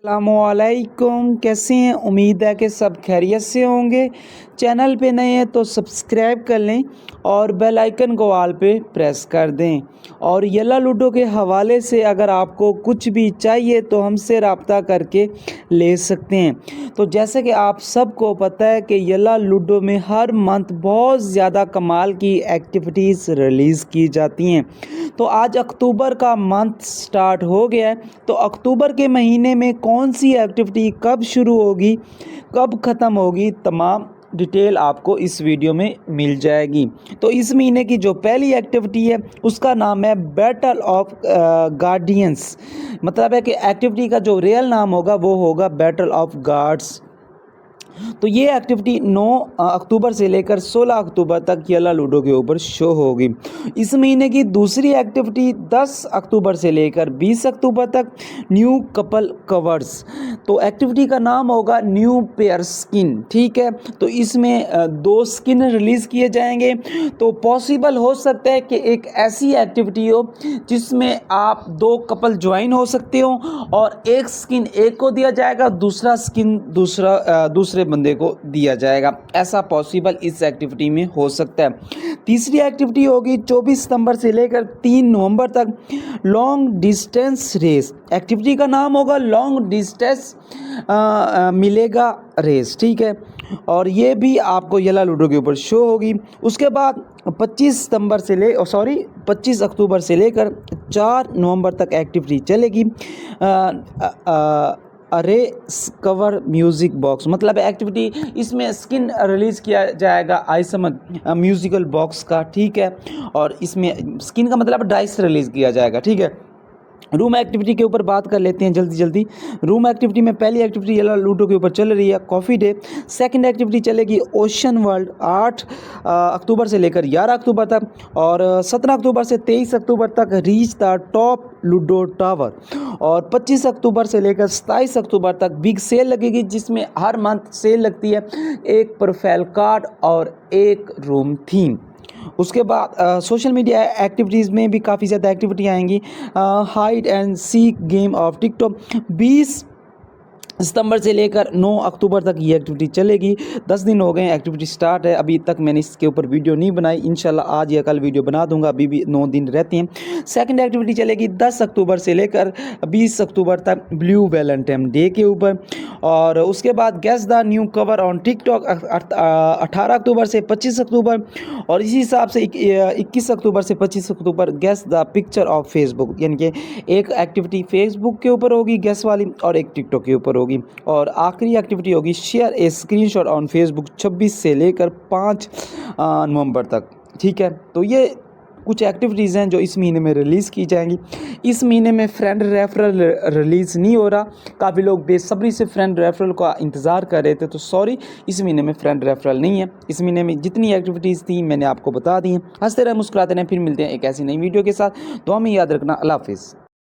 अस्सलामुअलैकुम, कैसे हैं? उम्मीद है कि सब खैरियत से होंगे। चैनल पे नए हैं तो सब्सक्राइब कर लें और बेल आइकन को ऑल पे प्रेस कर दें। और येला लूडो के हवाले से अगर आपको कुछ भी चाहिए तो हमसे रब्ता करके ले सकते हैं। तो जैसे कि आप सबको पता है कि येला लूडो में हर मंथ बहुत ज़्यादा कमाल की एक्टिविटीज़ रिलीज़ की जाती हैं। तो आज अक्टूबर का मंथ स्टार्ट हो गया है, तो अक्टूबर के महीने में कौन सी एक्टिविटी कब शुरू होगी, कब ख़त्म होगी, तमाम डिटेल आपको इस वीडियो में मिल जाएगी। तो इस महीने की जो पहली एक्टिविटी है उसका नाम है बैटल ऑफ गार्डियंस। मतलब है कि एक्टिविटी का जो रियल नाम होगा वो होगा बैटल ऑफ गार्ड्स। तो ये एक्टिविटी 9 अक्टूबर से लेकर 16 अक्टूबर तक येला लूडो के ऊपर शो होगी। इस महीने की दूसरी एक्टिविटी 10 अक्टूबर से लेकर 20 अक्टूबर तक न्यू कपल कवर्स। तो एक्टिविटी का नाम होगा न्यू पेयर स्किन। ठीक है, तो इसमें 2 स्किन रिलीज़ किए जाएंगे। तो पॉसिबल हो सकता है कि एक ऐसी एक्टिविटी हो जिसमें आप 2 कपल ज्वाइन हो सकते हो और एक स्किन एक को दिया जाएगा, दूसरा स्किन दूसरे बंदे को दिया जाएगा। ऐसा पॉसिबल इस एक्टिविटी में हो सकता है। तीसरी एक्टिविटी होगी 24 सितंबर से लेकर 3 नवंबर तक लॉन्ग डिस्टेंस रेस। एक्टिविटी का नाम होगा लॉन्ग डिस्टेंस मिलेगा रेस। ठीक है, और ये भी आपको येला लूडो के ऊपर शो होगी। उसके बाद 25 अक्टूबर से लेकर 4 नवंबर तक एक्टिविटी चलेगी अरे कवर म्यूज़िक बॉक्स। मतलब एक्टिविटी इसमें स्किन रिलीज़ किया जाएगा आई समझ म्यूज़िकल बॉक्स का। ठीक है, और इसमें स्किन का मतलब डाइस रिलीज़ किया जाएगा। ठीक है, रूम एक्टिविटी के ऊपर बात कर लेते हैं जल्दी। रूम एक्टिविटी में पहली एक्टिविटी येला लूडो के ऊपर चल रही है कॉफ़ी डे। सेकंड एक्टिविटी चलेगी ओशन वर्ल्ड 8 अक्टूबर से लेकर 11 अक्टूबर तक, और 17 अक्टूबर से 23 अक्टूबर तक reach the top ludo tower. और 25 अक्टूबर से लेकर 27 अक्टूबर तक बिग सेल लगेगी, जिसमें हर मंथ सेल लगती है, एक प्रोफाइल कार्ड और एक रूम थीम। उसके बाद सोशल मीडिया एक्टिविटीज़ में भी काफ़ी ज़्यादा एक्टिविटी आएंगी। Hide and seek game of TikTok 20 सितंबर से लेकर 9 अक्टूबर तक ये एक्टिविटी चलेगी। 10 दिन हो गए एक्टिविटी स्टार्ट है, अभी तक मैंने इसके ऊपर वीडियो नहीं बनाई। इंशाल्लाह आज या कल वीडियो बना दूंगा, अभी भी 9 दिन रहते हैं। सेकंड एक्टिविटी चलेगी 10 अक्टूबर से लेकर 20 अक्टूबर तक ब्लू वैलेंटाइन डे के ऊपर। और उसके बाद guess the new cover on TikTok 18 अक्टूबर से 25 अक्टूबर। और इसी हिसाब से 21 अक्टूबर से 25 October guess the picture of Facebook. यानी कि एक एक्टिविटी फेसबुक के ऊपर होगी गेस वाली और एक टिकटॉक के ऊपर होगी। और आखिरी एक्टिविटी होगी share A screenshot on Facebook 26 से लेकर 5 नवंबर तक। ठीक है, तो ये कुछ एक्टिविटीज़ हैं जो इस महीने में रिलीज़ की जाएंगी। इस महीने में फ्रेंड रेफरल रिलीज़ नहीं हो रहा। काफ़ी लोग बेसब्री से फ्रेंड रेफरल का इंतज़ार कर रहे थे, तो सॉरी, इस महीने में फ्रेंड रेफरल नहीं है। इस महीने में जितनी एक्टिविटीज़ थी मैंने आपको बता दी हैं। हंसते रहे, मुस्कुराते रहें, फिर मिलते हैं एक ऐसी नई वीडियो के साथ। दुआ में याद रखना। अल्लाह हाफिज़।